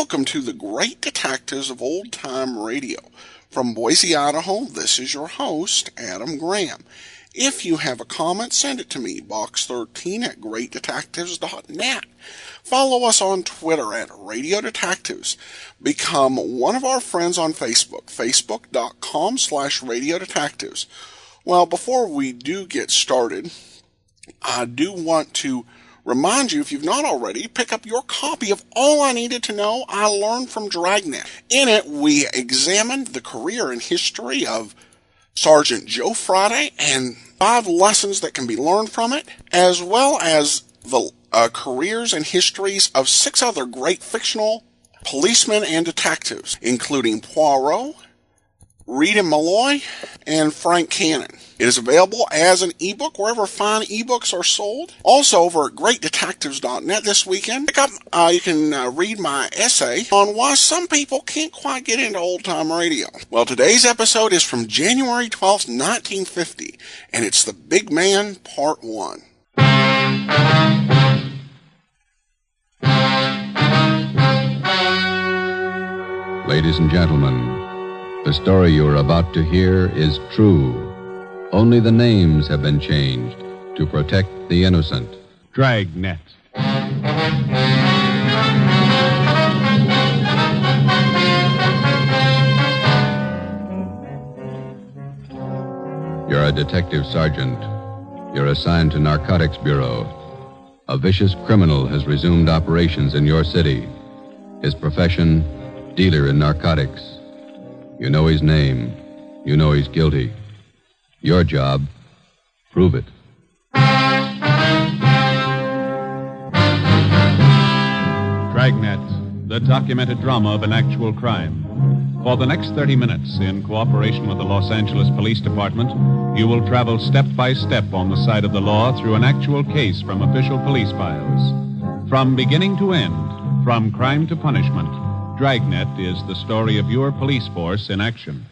welcome to the Great Detectives of Old Time Radio. From Boise, Idaho, this is your host, Adam Graham. If you have a comment, send it to me, box13@greatdetectives.net. Follow us on Twitter at Radio Detectives. Become one of our friends on Facebook, facebook.com/Radio Detectives. Well, before we do get started, I do want to remind you, if you've not already, pick up your copy of All I Needed to Know I Learned from Dragnet. In it, we examined the career and history of Sergeant Joe Friday and 5 lessons that can be learned from it, as well as the careers and histories of 6 other great fictional policemen and detectives, including Poirot, Rita Malloy, and Frank Cannon. It is available as an ebook wherever fine ebooks are sold. Also over at greatdetectives.net this weekend, you can read my essay on why some people can't quite get into old-time radio. Well, today's episode is from January 12th, 1950, and it's The Big Man, Part 1. Ladies and gentlemen, the story you are about to hear is true. Only the names have been changed to protect the innocent. Dragnet. You're a detective sergeant. You're assigned to Narcotics Bureau. A vicious criminal has resumed operations in your city. His profession, dealer in narcotics. You know his name. You know he's guilty. Your job, prove it. Dragnet, the documented drama of an actual crime. For the next 30 minutes, in cooperation with the Los Angeles Police Department, you will travel step by step on the side of the law through an actual case from official police files. From beginning to end, from crime to punishment, Dragnet is the story of your police force in action.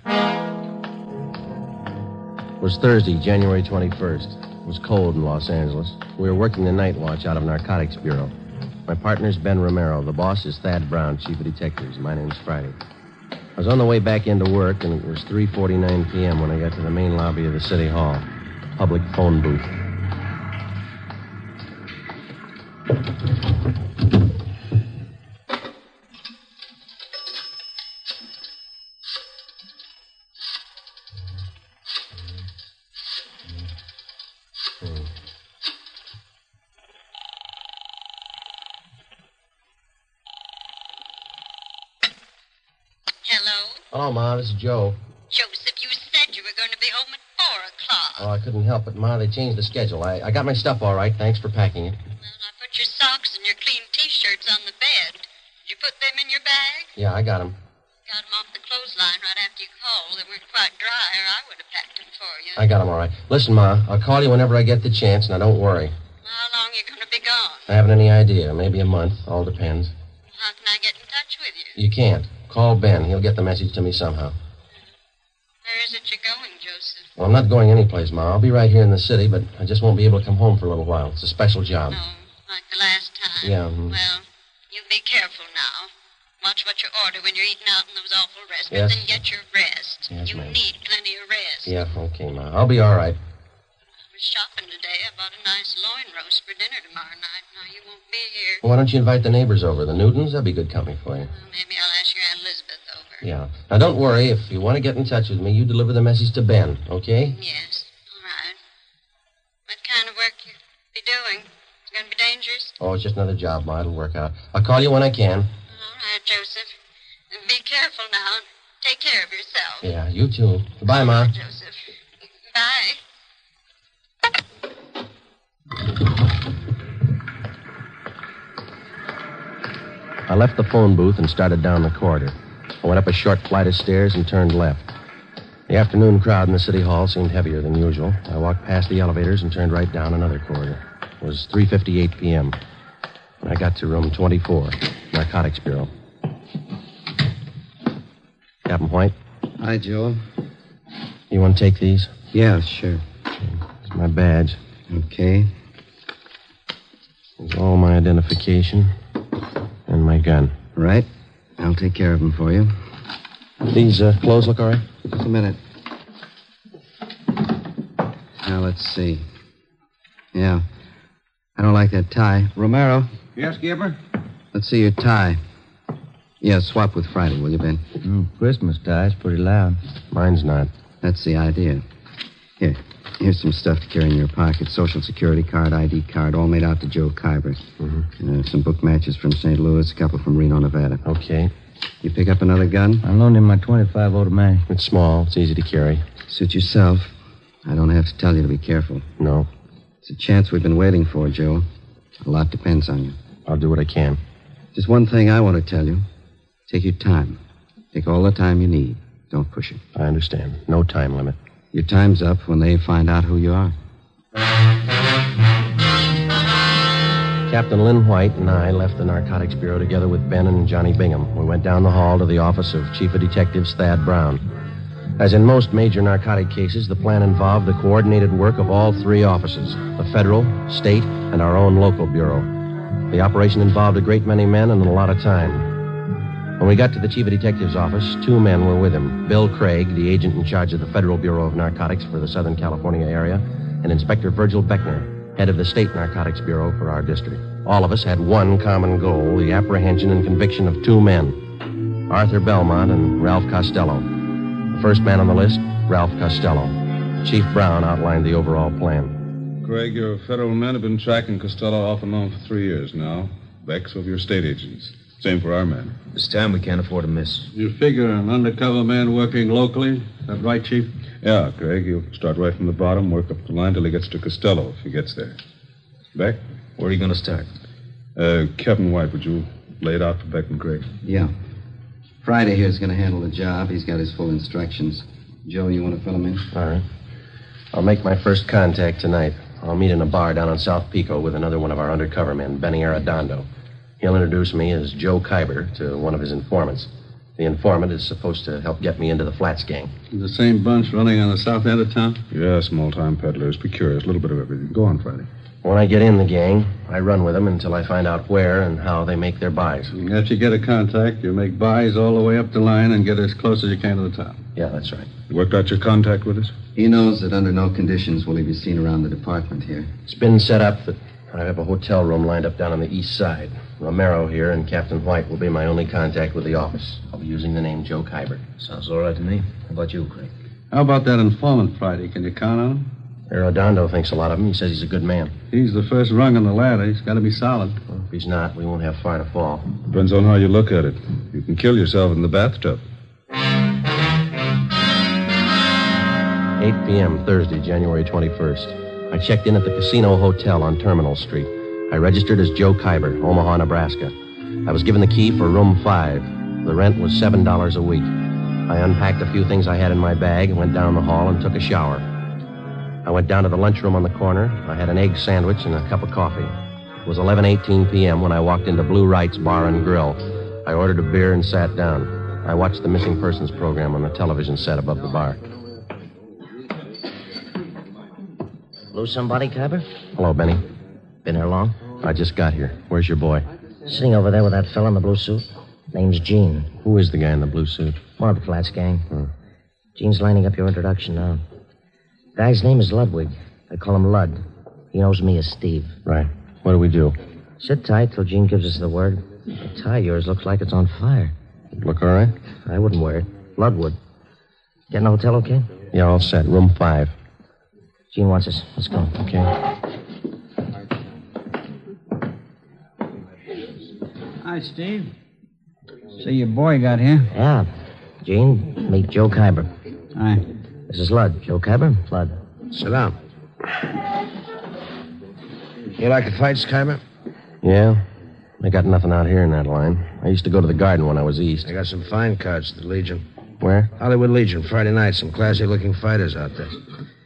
It was Thursday, January 21st. It was cold in Los Angeles. We were working the night watch out of Narcotics Bureau. My partner's Ben Romero. The boss is Thad Brown, chief of detectives. My name's Friday. I was on the way back into work, and it was 3:49 p.m. when I got to the main lobby of the City Hall. Public phone booth. Hello, Ma. This is Joe. Joseph, you said you were going to be home at 4 o'clock. Oh, I couldn't help it, Ma. They changed the schedule. I got my stuff all right. Thanks for packing it. Well, I put your socks and your clean T-shirts on the bed. Did you put them in your bag? Yeah, I got them. Got them off the clothesline right after you called. They weren't quite dry, or I would have packed them for you. I got them all right. Listen, Ma, I'll call you whenever I get the chance. Now, don't worry. How long are you going to be gone? I haven't any idea. Maybe a month. All depends. How can I get in touch with you? You can't. Call Ben. He'll get the message to me somehow. Where is it you're going, Joseph? Well, I'm not going anyplace, Ma. I'll be right here in the city, but I just won't be able to come home for a little while. It's a special job. No, like the last time? Yeah. Well, you be careful now. Watch what you order when you're eating out in those awful Yes. restaurants and get your rest. Yes, you ma'am. need plenty of rest. Yeah, okay, Ma. I'll be all right. I was shopping today. I bought a nice loin roast for dinner tomorrow night. Now, you won't be here. Well, why don't you invite the neighbors over? The Newtons? That'd be good company for you. Well, maybe I'll ask your Aunt Elizabeth over. Yeah. Now, don't worry. If you want to get in touch with me, you deliver the message to Ben, okay? Yes. All right. What kind of work you be doing? It's going to be dangerous? Oh, it's just another job, Ma. It'll work out. I'll call you when I can. All right, Joseph. And be careful now. Take care of yourself. Yeah, you too. Goodbye, Ma. Joseph. Bye. I left the phone booth and started down the corridor. I went up a short flight of stairs and turned left. The afternoon crowd in the city hall seemed heavier than usual. I walked past the elevators and turned right down another corridor. It was 3:58 p.m. when I got to room 24, Narcotics Bureau. Captain White? Hi, Joe. You want to take these? Yeah, sure. It's my badge. Okay. There's all my identification and my gun. Right. I'll take care of them for you. These clothes look all right? Just a minute. Now, let's see. Yeah. I don't like that tie. Romero, Yes, Skipper? let's see your tie. Yeah, swap with Friday, will you, Ben? Christmas tie's pretty loud. Mine's not. That's the idea. Here's some stuff to carry in your pocket. Social security card, ID card, all made out to Joe Kyber. Some book matches from St. Louis, a couple from Reno, Nevada. Okay. You pick up another gun? I loaned him my .25 automatic. It's small. It's easy to carry. Suit yourself. I don't have to tell you to be careful. No. It's a chance we've been waiting for, Joe. A lot depends on you. I'll do what I can. Just one thing I want to tell you. Take your time. Take all the time you need. Don't push it. I understand. No time limit. Your time's up when they find out who you are. Captain Lynn White and I left the Narcotics Bureau together with Ben and Johnny Bingham. We went down the hall to the office of Chief of Detectives Thad Brown. As in most major narcotic cases, the plan involved the coordinated work of all three offices, the federal, state, and our own local bureau. The operation involved a great many men and a lot of time. When we got to the Chief of Detectives' office, two men were with him. Bill Craig, the agent in charge of the Federal Bureau of Narcotics for the Southern California area, and Inspector Virgil Beckner, head of the State Narcotics Bureau for our district. All of us had one common goal, the apprehension and conviction of two men, Arthur Belmont and Ralph Costello. The first man on the list, Ralph Costello. Chief Brown outlined the overall plan. Craig, your federal men have been tracking Costello off and on for 3 years now. Beck's of your state agents. Same for our men. This time we can't afford to miss. You figure an undercover man working locally? Is that right, Chief? Yeah, Craig, he'll start right from the bottom, work up the line till he gets to Costello, if he gets there. Beck? Where are you going to start? Captain White, would you lay it out for Beck and Craig? Yeah. Friday here's going to handle the job. He's got his full instructions. Joe, you want to fill him in? All right. I'll make my first contact tonight. I'll meet in a bar down on South Pico with another one of our undercover men, Benny Arredondo. He'll introduce me as Joe Kyber to one of his informants. The informant is supposed to help get me into the Flats gang. The same bunch running on the south end of town? Yeah, small-time peddlers. Be curious. A little bit of everything. Go on, Friday. When I get in the gang, I run with them until I find out where and how they make their buys. After you get a contact, you make buys all the way up the line and get as close as you can to the town. Yeah, that's right. You worked out your contact with us? He knows that under no conditions will he be seen around the department here. It's been set up that I have a hotel room lined up down on the east side. Romero here and Captain White will be my only contact with the office. I'll be using the name Joe Kyber. Sounds all right to me. How about you, Craig? How about that informant, Friday? Can you count on him? Arredondo thinks a lot of him. He says he's a good man. He's the first rung on the ladder. He's got to be solid. Well, if he's not, we won't have far to fall. Depends on how you look at it. You can kill yourself in the bathtub. 8 p.m., Thursday, January 21st. I checked in at the Casino Hotel on Terminal Street. I registered as Joe Kyber, Omaha, Nebraska. I was given the key for room 5. The rent was $7 a week. I unpacked a few things I had in my bag and went down the hall and took a shower. I went down to the lunchroom on the corner. I had an egg sandwich and a cup of coffee. It was 11:18 p.m. when I walked into Blue Wright's Bar and Grill. I ordered a beer and sat down. I watched the missing persons program on the television set above the bar. Lose somebody, Kyber? Hello, Benny. Been here long? I just got here. Where's your boy? Sitting over there with that fella in the blue suit. Name's Gene. Who is the guy in the blue suit? One of the Flats gang. Gene's lining up your introduction now. Guy's name is Ludwig. I call him Lud. He knows me as Steve. Right. What do we do? Sit tight till Gene gives us the word. The tie of yours looks like it's on fire. Look all right? I wouldn't wear it. Lud would. Get in the hotel okay? Yeah, all set. Room 5. Gene wants us. Let's go. Okay. Hi, Steve. So your boy got here? Yeah. Gene, meet Joe Kyber. Hi. This is Lud. Joe Kyber, Lud. Sit down. You like the fights, Kyber? Yeah. I got nothing out here in that line. I used to go to the Garden when I was east. I got some fine cards at the Legion. Where? Hollywood Legion, Friday night. Some classy-looking fighters out there.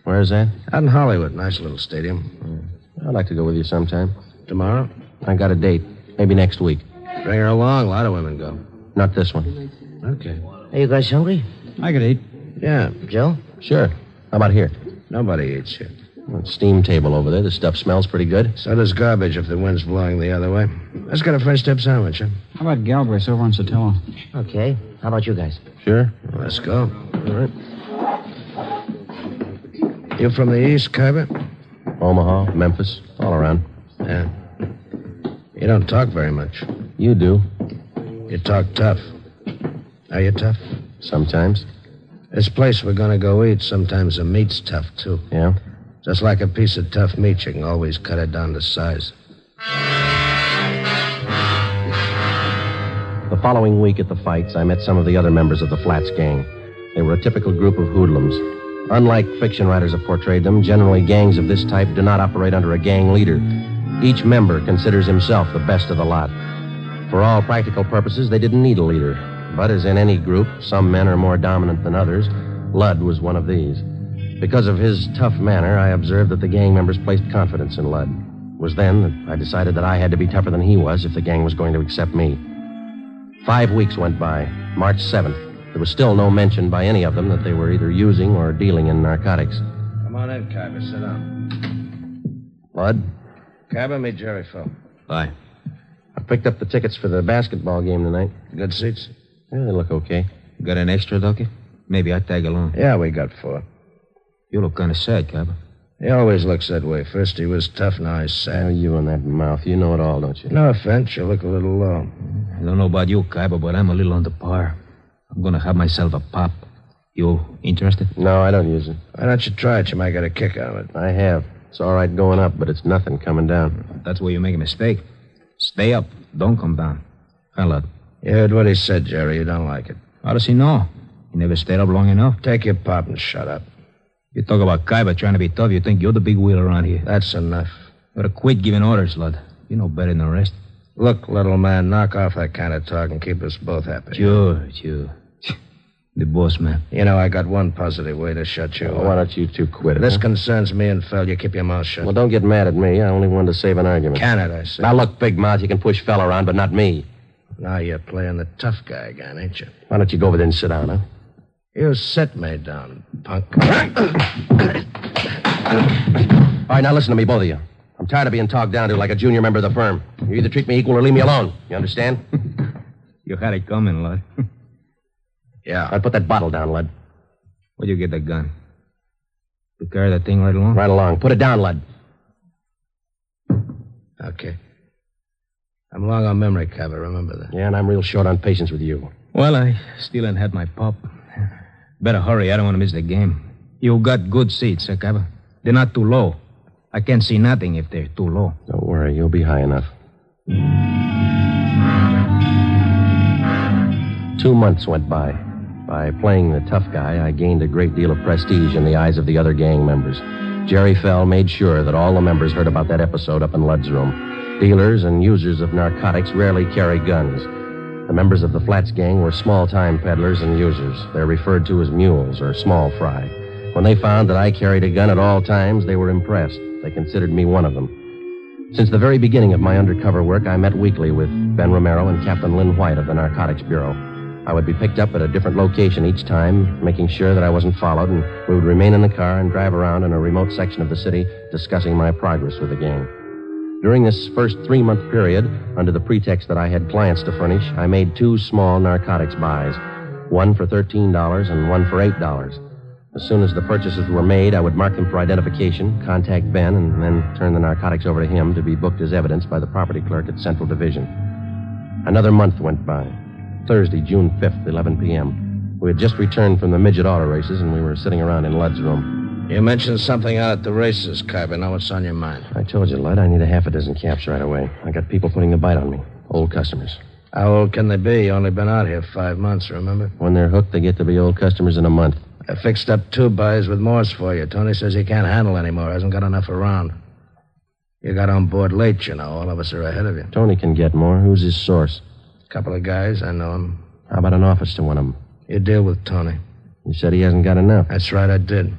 Where is that? Out in Hollywood. Nice little stadium. I'd like to go with you sometime. Tomorrow? I got a date. Maybe next week. Bring her along. A lot of women go. Not this one. Okay. Are you guys hungry? I could eat. Yeah. Joe? Sure. How about here? Nobody eats here. Steam table over there. The stuff smells pretty good. So does garbage if the wind's blowing the other way. Let's get a French dip sandwich, huh? How about Galbraith's over on Sotelo? Okay. How about you guys? Sure. Let's go. All right. You from the east, Kyber? Omaha, Memphis, all around. Yeah. You don't talk very much. You do. You talk tough. Are you tough? Sometimes. This place we're going to go eat, sometimes the meat's tough, too. Yeah? Just like a piece of tough meat, you can always cut it down to size. The following week at the fights, I met some of the other members of the Flats gang. They were a typical group of hoodlums. Unlike fiction writers have portrayed them, generally gangs of this type do not operate under a gang leader. Each member considers himself the best of the lot. For all practical purposes, they didn't need a leader. But as in any group, some men are more dominant than others. Ludd was one of these. Because of his tough manner, I observed that the gang members placed confidence in Ludd. It was then that I decided that I had to be tougher than he was if the gang was going to accept me. 5 weeks went by. March 7th. There was still no mention by any of them that they were either using or dealing in narcotics. Come on in, Kyber. Sit down. Ludd? Kyber, meet Jerry Phil. Bye. I picked up the tickets for the basketball game tonight. Good seats? Yeah, they look okay. Got an extra, Ducky? Maybe I'd tag along. Yeah, we got 4. You look kind of sad, Cabba. He always looks that way. First he was tough, now he's Oh, sad. you and that mouth. You know it all, don't you? No offense, you look a little low. I don't know about you, Cabba, but I'm a little under par. I'm going to have myself a pop. You interested? No, I don't use it. Why don't you try it? You might get a kick out of it. I have. It's all right going up, but it's nothing coming down. That's where you make a mistake. Stay up. Don't come down. Huh, lad? You heard what he said, Jerry. You don't like it. How does he know? He never stayed up long enough. Take your pop and shut up. You talk about Kaiba trying to be tough, you think you're the big wheel around here. That's enough. You better quit giving orders, lad. You know better than the rest. Look, little man, knock off that kind of talk and keep us both happy. Sure. The boss, man. You know, I got one positive way to shut you Well, why don't you two quit it? This huh? concerns me and Phil. You keep your mouth shut. Well, don't get mad at me. I only wanted to save an argument. Can it, I say. Now, look, big mouth, you can push fella around, but not me. Now you're playing the tough guy again, ain't you? Why don't you go over there and sit down, huh? You sit me down, punk. All right, now listen to me, both of you. I'm tired of being talked down to like a junior member of the firm. You either treat me equal or leave me alone. You understand? You had it coming, lad. Yeah. All right, put that bottle down, Lud. Where'd you get that gun? You carry that thing right along? Right along. Put it down, Lud. Okay. I'm long on memory, Cabba. Remember that. Yeah, and I'm real short on patience with you. Well, I still ain't had my pop. Better hurry. I don't want to miss the game. You got good seats, Cabba. They're not too low. I can't see nothing if they're too low. Don't worry. You'll be high enough. 2 months went by. By playing the tough guy, I gained a great deal of prestige in the eyes of the other gang members. Jerry Fell made sure that all the members heard about that episode up in Ludd's room. Dealers and users of narcotics rarely carry guns. The members of the Flats gang were small-time peddlers and users. They're referred to as mules or small fry. When they found that I carried a gun at all times, they were impressed. They considered me one of them. Since the very beginning of my undercover work, I met weekly with Ben Romero and Captain Lynn White of the Narcotics Bureau. I would be picked up at a different location each time, making sure that I wasn't followed, and we would remain in the car and drive around in a remote section of the city discussing my progress with the gang. During this first 3-month period, under the pretext that I had clients to furnish, I made 2 small narcotics buys, one for $13 and one for $8. As soon as the purchases were made, I would mark them for identification, contact Ben, and then turn the narcotics over to him to be booked as evidence by the property clerk at Central Division. Another month went by. Thursday, June 5th, 11 p.m. We had just returned from the midget auto races, and we were sitting around in Ludd's room. You mentioned something out at the races, Kyber. Now what's on your mind? I told you, Ludd, I need a half a dozen caps right away. I got people putting the bite on me. Old customers. How old can they be? You only been out here 5 months, remember? When they're hooked, they get to be old customers in a month. I fixed up 2 buys with Morse for you. Tony says he can't handle anymore. Hasn't got enough around. You got on board late, you know. All of us are ahead of you. Tony can get more. Who's his source? Couple of guys. I know him. How about an office to one of them? You deal with Tony. You said he hasn't got enough. That's right, I did.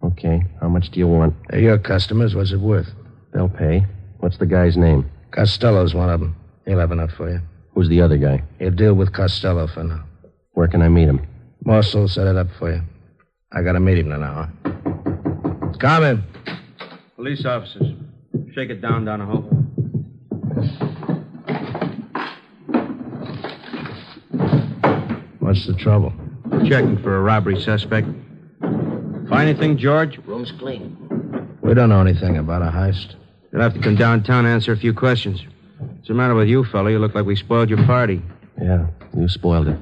Okay. How much do you want? They're your customers. What's it worth? They'll pay. What's the guy's name? Costello's one of them. He'll have enough for you. Who's the other guy? You deal with Costello for now. Where can I meet him? Morsel set it up for you. I gotta meet him in an hour. Come in. Police officers. Shake it down, Donahoe. What's the trouble? Checking for a robbery suspect. Find anything, George? Room's clean. We don't know anything about a heist. You'll have to come downtown and answer a few questions. What's the matter with you, fella? You look like we spoiled your party. Yeah, you spoiled it.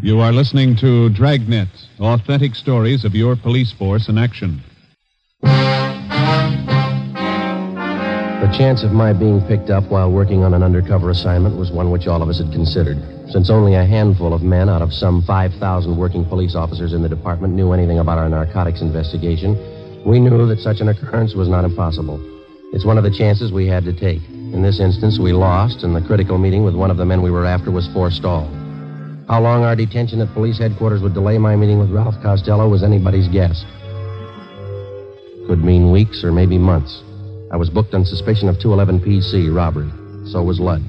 You are listening to Dragnet, authentic stories of your police force in action. The chance of my being picked up while working on an undercover assignment was one which all of us had considered. Since only a handful of men out of some 5,000 working police officers in the department knew anything about our narcotics investigation, we knew that such an occurrence was not impossible. It's one of the chances we had to take. In this instance, we lost, and the critical meeting with one of the men we were after was forestalled. How long our detention at police headquarters would delay my meeting with Ralph Costello was anybody's guess. Could mean weeks or maybe months. I was booked on suspicion of 211 PC robbery. So was Ludd.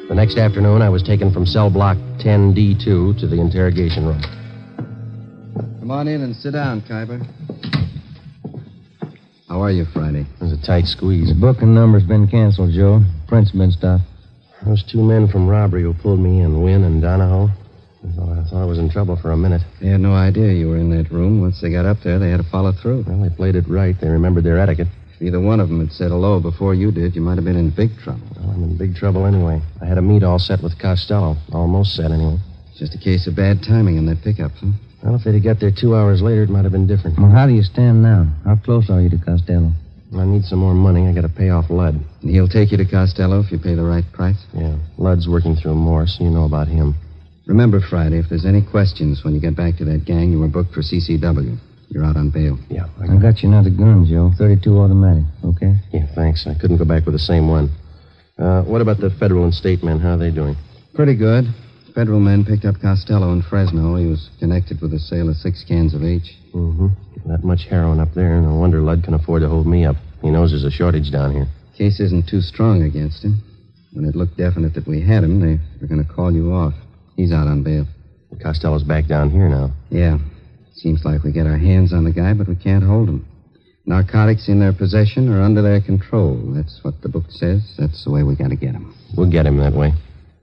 The next afternoon, I was taken from cell block 10D2 to the interrogation room. Come on in and sit down, Khyber. How are you, Friday? It was a tight squeeze. The booking number's been canceled, Joe. Print's been stopped. Those two men from robbery who pulled me in, Wynn and Donahoe, I thought I was in trouble for a minute. They had no idea you were in that room. Once they got up there, they had to follow through. Well, they played it right. They remembered their etiquette. If either one of them had said hello before you did, you might have been in big trouble. Well, I'm in big trouble anyway. I had a meet all set with Costello. Almost set, anyway. It's just a case of bad timing in that pickup, huh? Well, if they'd have got there 2 hours later, it might have been different. Well, how do you stand now? How close are you to Costello? I need some more money. I got to pay off Ludd. And he'll take you to Costello if you pay the right price? Yeah. Ludd's working through Morse. You know about him. Remember, Friday, if there's any questions when you get back to that gang, you were booked for CCW. You're out on bail. Yeah. I got you another gun, Joe. 32 automatic, okay? Yeah, thanks. I couldn't go back with the same one. What about the federal and state men? How are they doing? Pretty good. Federal men picked up Costello in Fresno. He was connected with the sale of 6 cans of H. Mm-hmm. That much heroin up there. No wonder Ludd can afford to hold me up. He knows there's a shortage down here. Case isn't too strong against him. When it looked definite that we had him, they were going to call you off. He's out on bail. Costello's back down here now. Yeah. Seems like we get our hands on the guy, but we can't hold him. Narcotics in their possession or under their control. That's what the book says. That's the way we got to get him. We'll get him that way.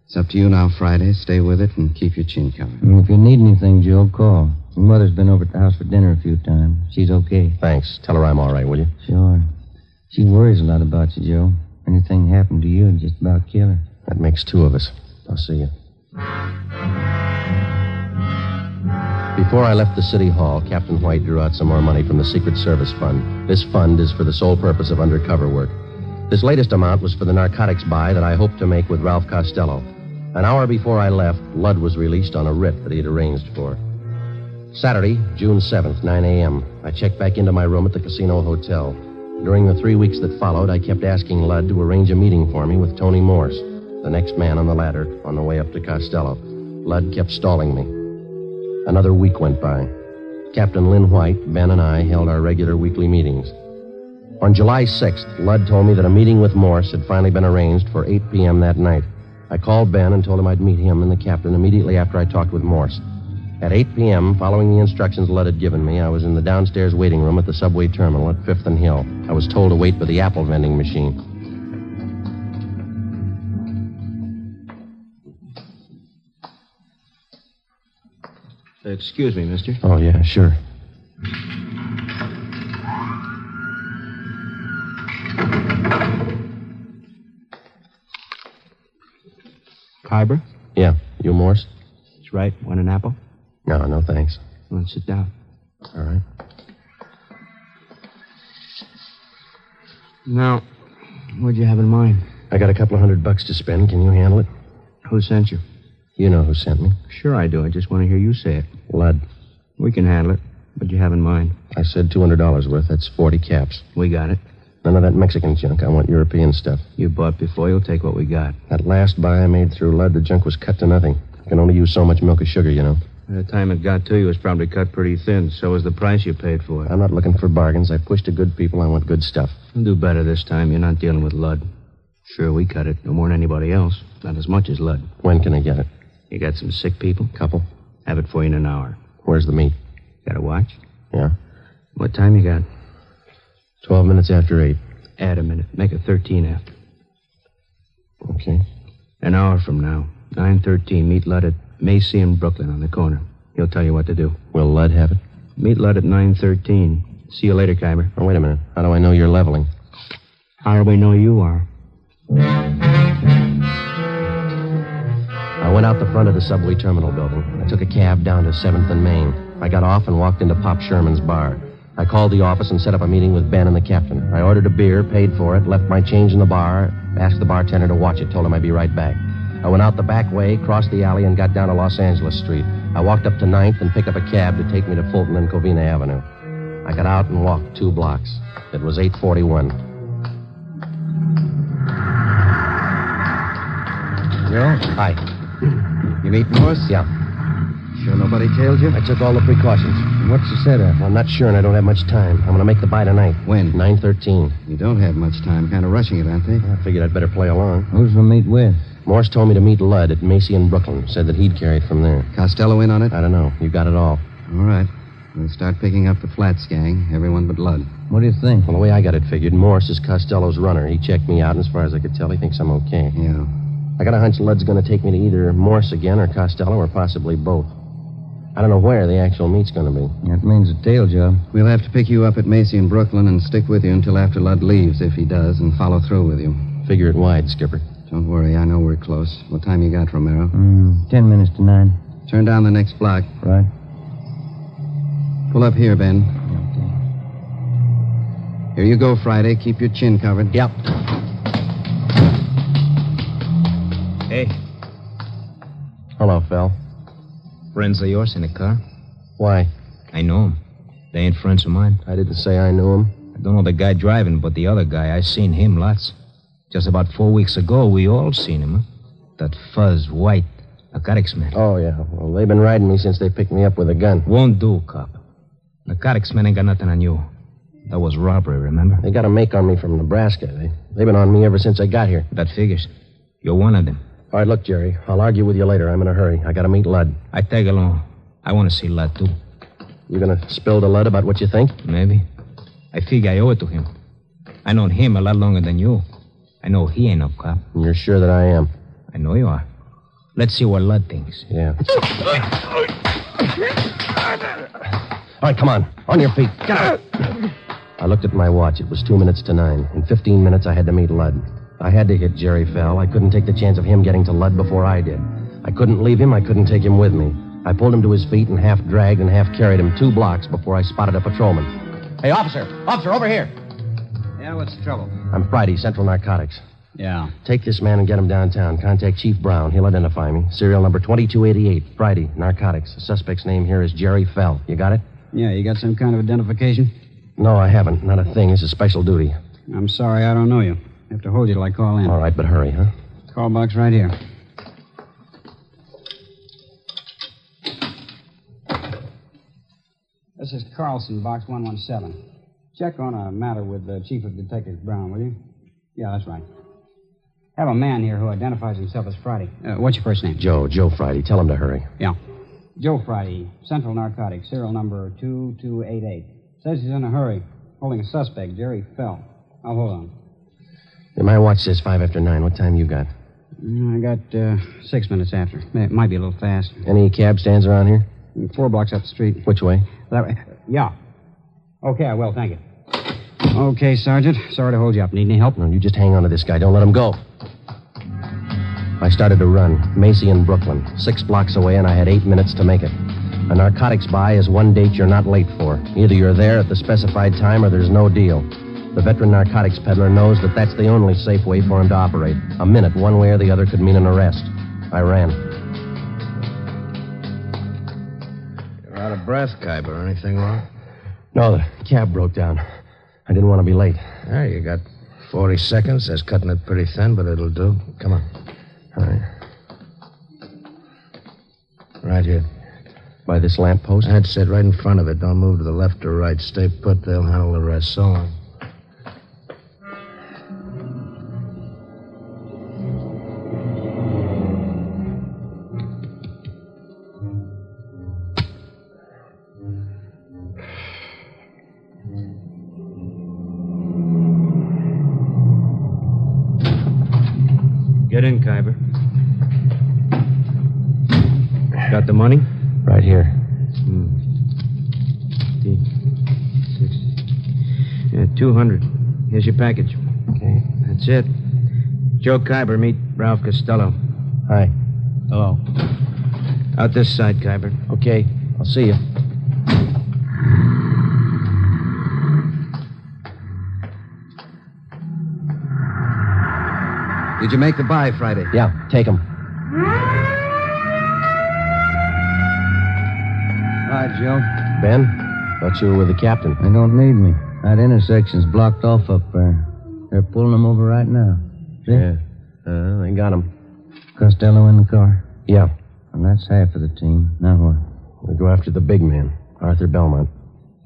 It's up to you now, Friday. Stay with it and keep your chin covered. And if you need anything, Joe, call. Your mother's been over at the house for dinner a few times. She's okay. Thanks. Tell her I'm all right, will you? Sure. She worries a lot about you, Joe. Anything happened to you, it'd just about kill her. That makes 2 of us. I'll see you. Before I left the city hall, Captain White drew out some more money from the Secret Service Fund. This fund is for the sole purpose of undercover work. This latest amount was for the narcotics buy that I hoped to make with Ralph Costello. An hour before I left, Ludd was released on a writ that he had arranged for. Saturday, June 7th, 9 a.m. I checked back into my room at the Casino Hotel. During the 3 weeks that followed, I kept asking Ludd to arrange a meeting for me with Tony Morse, the next man on the ladder, on the way up to Costello. Ludd kept stalling me. Another week went by. Captain Lynn White, Ben, and I held our regular weekly meetings. On July 6th, Ludd told me that a meeting with Morse had finally been arranged for 8 p.m. that night. I called Ben and told him I'd meet him and the captain immediately after I talked with Morse. At 8 p.m., following the instructions Ludd had given me, I was in the downstairs waiting room at the subway terminal at 5th and Hill. I was told to wait by the apple vending machine. Excuse me, mister. Oh, yeah, sure. Khyber? Yeah. You Morse? That's right. Want an apple? No, thanks. Well, sit down. All right. Now, what'd you have in mind? I got a couple of $100 to spend. Can you handle it? Who sent you? You know who sent me. Sure I do. I just want to hear you say it. Ludd. We can handle it. What'd you have in mind? I said $200 worth. That's 40 caps. We got it. None of that Mexican junk. I want European stuff. You bought before. You'll take what we got. That last buy I made through Ludd, the junk was cut to nothing. I can only use so much milk or sugar, you know. By the time it got to you, it was probably cut pretty thin. So was the price you paid for it. I'm not looking for bargains. I push to good people. I want good stuff. You'll do better this time. You're not dealing with Ludd. Sure, we cut it. No more than anybody else. Not as much as Lud. When can I get it? You got some sick people? Couple. Have it for you in an hour. Where's the meat? Got a watch? Yeah. What time you got? 12 minutes after 8. Add a minute. Make it 13 after. Okay. An hour from now. 9:13. Meet Lud at Macy and Brooklyn on the corner. He'll tell you what to do. Will Lud have it? Meet Lud at 9:13. See you later, Kyber. Oh, wait a minute. How do I know you're leveling? How do we know you are? I went out the front of the subway terminal building. I took a cab down to 7th and Main. I got off and walked into Pop Sherman's bar. I called the office and set up a meeting with Ben and the captain. I ordered a beer, paid for it, left my change in the bar, asked the bartender to watch it, told him I'd be right back. I went out the back way, crossed the alley, and got down to Los Angeles Street. I walked up to 9th and picked up a cab to take me to Fulton and Covina Avenue. I got out and walked 2 blocks. It was 8:41. Joe? Hi. You meet Morse? Yeah. Sure nobody tailed you? I took all the precautions. What's the setup? Well, I'm not sure, and I don't have much time. I'm going to make the buy tonight. When? 9:13. You don't have much time. Kind of rushing it, aren't they? I figured I'd better play along. Who's the meet with? Morse told me to meet Lud at Macy in Brooklyn. Said that he'd carry it from there. Costello in on it? I don't know. You got it all. All right. We'll start picking up the Flats gang. Everyone but Lud. What do you think? Well, the way I got it figured, Morse is Costello's runner. He checked me out, and as far as I could tell, he thinks I'm okay. Yeah. I got a hunch Lud's going to take me to either Morse again or Costello or possibly both. I don't know where the actual meet's going to be. That means a tail job. We'll have to pick you up at Macy in Brooklyn and stick with you until after Lud leaves, if he does, and follow through with you. Figure it wide, Skipper. Don't worry, I know we're close. What time you got, Romero? 10 minutes to 9. Turn down the next block. Right. Pull up here, Ben. Here you go, Friday. Keep your chin covered. Yep. Hey, Hello, Phil. friends of yours in the car? Why? I know them. They ain't friends of mine. I didn't say I knew him. I don't know the guy driving, but the other guy, I seen him lots. Just about 4 weeks ago, we all seen him, huh? That fuzz, white, narcotics man. Oh, yeah. Well, they've been riding me since they picked me up with a gun. Won't do, cop. Narcotics man ain't got nothing on you. That was robbery, remember? They got a make on me from Nebraska. They've been on me ever since I got here. That figures. You're one of them. All right, look, Jerry. I'll argue with you later. I'm in a hurry. I got to meet Lud. I tag along. I want to see Lud, too. You going to spill to Lud about what you think? Maybe. I figure I owe it to him. I known him a lot longer than you. I know he ain't no cop. And you're sure that I am? I know you are. Let's see what Lud thinks. Yeah. All right, come on. On your feet. Get out. I looked at my watch. It was 2 minutes to 9. In 15 minutes, I had to meet Lud. I had to hit Jerry Fell. I couldn't take the chance of him getting to Lud before I did. I couldn't leave him. I couldn't take him with me. I pulled him to his feet and half dragged and half carried him 2 blocks before I spotted a patrolman. Hey, officer! Officer, over here! Yeah, what's the trouble? I'm Friday, Central Narcotics. Yeah. Take this man and get him downtown. Contact Chief Brown. He'll identify me. Serial number 2288. Friday, Narcotics. The suspect's name here is Jerry Fell. You got it? Yeah, you got some kind of identification? No, I haven't. Not a thing. This is special duty. I'm sorry, I don't know you. I have to hold you till I call in. All right, but hurry, huh? Call box right here. This is Carlson, box 117. Check on a matter with the Chief of Detectives Brown, will you? Yeah, that's right. Have a man here who identifies himself as Friday. What's your first name? Joe Friday. Tell him to hurry. Yeah. Joe Friday, Central Narcotics, serial number 2288. Says he's in a hurry, holding a suspect, Jerry Fell. I'll hold on. Yeah, my watch says 5 after 9. What time you got? I got 6 minutes after. It might be a little fast. Any cab stands around here? 4 blocks up the street. Which way? That way. Yeah. Okay, I will. Thank you. Okay, Sergeant. Sorry to hold you up. Need any help? No, you just hang on to this guy. Don't let him go. I started to run. Macy in Brooklyn. 6 blocks away, and I had 8 minutes to make it. A narcotics buy is one date you're not late for. Either you're there at the specified time or there's no deal. The veteran narcotics peddler knows that that's the only safe way for him to operate. A minute, one way or the other, could mean an arrest. I ran. You're out of breath, Kyber. Anything wrong? No, the cab broke down. I didn't want to be late. Yeah, you got 40 seconds. That's cutting it pretty thin, but it'll do. Come on. All right. Right here. By this lamppost? That's it, right in front of it. Don't move to the left or right. Stay put. They'll handle the rest. So long. Get in, Kyber. Got the money? Right here. 200. Here's your package. Okay. That's it. Joe Kyber, meet Ralph Costello. Hi. Hello. Out this side, Kyber. Okay. I'll see you. Did you make the buy Friday? Yeah, take him. Hi, Joe. Ben, thought you were with the captain. They don't need me. That intersection's blocked off up there. They're pulling them over right now. See? Yeah. They got him. Costello in the car? Yeah. And that's half of the team. Now what? We go after the big man, Arthur Belmont.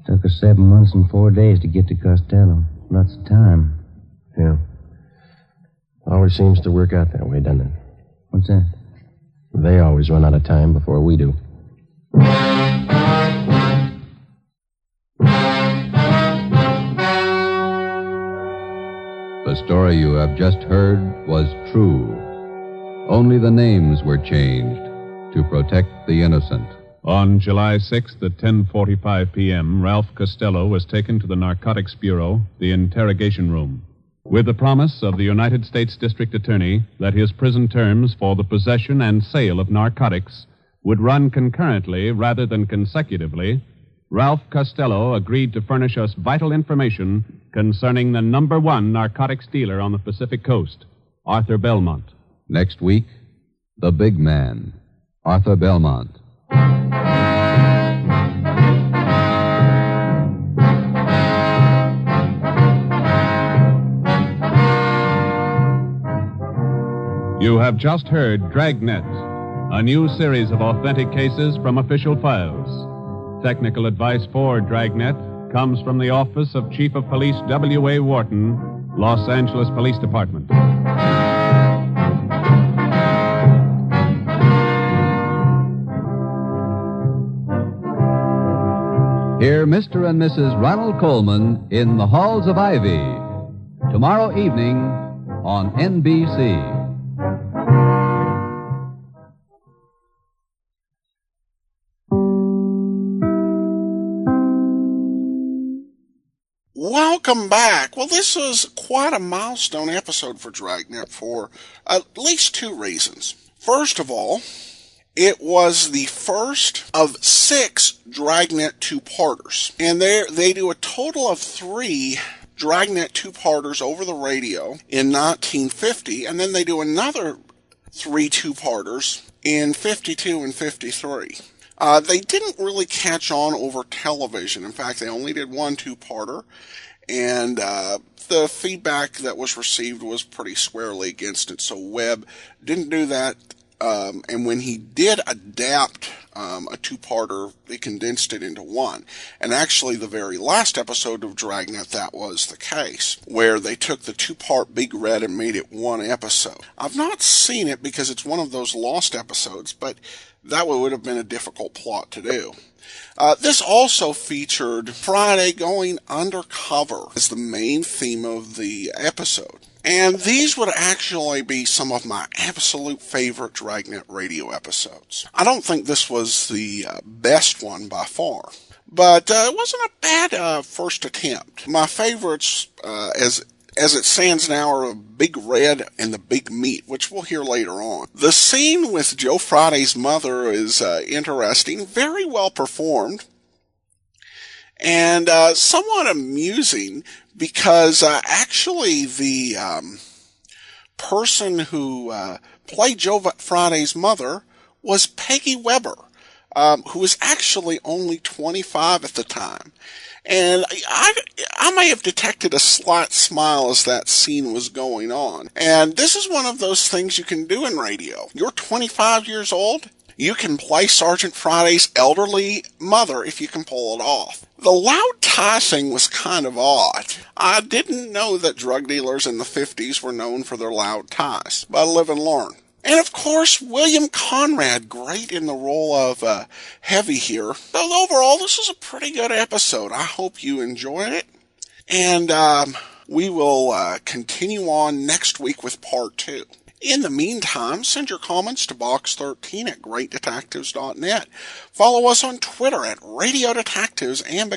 Took us 7 months and 4 days to get to Costello. Lots of time. Yeah. Always seems to work out that way, doesn't it? What's that? They always run out of time before we do. The story you have just heard was true. Only the names were changed to protect the innocent. On July 6th at 10:45 p.m., Ralph Costello was taken to the Narcotics Bureau, the interrogation room, with the promise of the United States District Attorney that his prison terms for the possession and sale of narcotics would run concurrently rather than consecutively. Ralph Costello agreed to furnish us vital information concerning the number one narcotics dealer on the Pacific Coast, Arthur Belmont. Next week, the big man, Arthur Belmont. You have just heard Dragnet, a new series of authentic cases from official files. Technical advice for Dragnet comes from the Office of Chief of Police W.A. Wharton, Los Angeles Police Department. Hear Mr. and Mrs. Ronald Coleman in the Halls of Ivy, tomorrow evening on NBC. Welcome back. Well, this was quite a milestone episode for Dragnet for at least 2 reasons. First of all, it was the first of 6 Dragnet 2-parters. And they do a total of 3 Dragnet 2-parters over the radio in 1950, and then they do another 3 2-parters in 52 and 53. They didn't really catch on over television. In fact, they only did 1 2-parter, and the feedback that was received was pretty squarely against it, so Webb didn't do that. And when he did adapt a 2-parter, they condensed it into 1. And actually, the very last episode of Dragnet, that was the case, where they took the 2-part Big Red and made it 1 episode. I've not seen it because it's one of those lost episodes, but that would have been a difficult plot to do. This also featured Friday going undercover as the main theme of the episode. And these would actually be some of my absolute favorite Dragnet radio episodes. I don't think this was the best one by far, but it wasn't a bad first attempt. My favorites, as it stands now, are Big Red and the Big Meat, which we'll hear later on. The scene with Joe Friday's mother is interesting, very well performed, and somewhat amusing, because actually the person who played Joe Friday's mother was Peggy Weber, who was actually only 25 at the time. And I may have detected a slight smile as that scene was going on. And this is one of those things you can do in radio. You're 25 years old. You can play Sergeant Friday's elderly mother if you can pull it off. The loud tie thing was kind of odd. I didn't know that drug dealers in the 50s were known for their loud ties, but I live and learn. And of course, William Conrad, great in the role of Heavy here. So overall, this is a pretty good episode. I hope you enjoyed it. And we will continue on next week with part 2. In the meantime, send your comments to box13 at greatdetectives.net. Follow us on Twitter at Radio Detectives and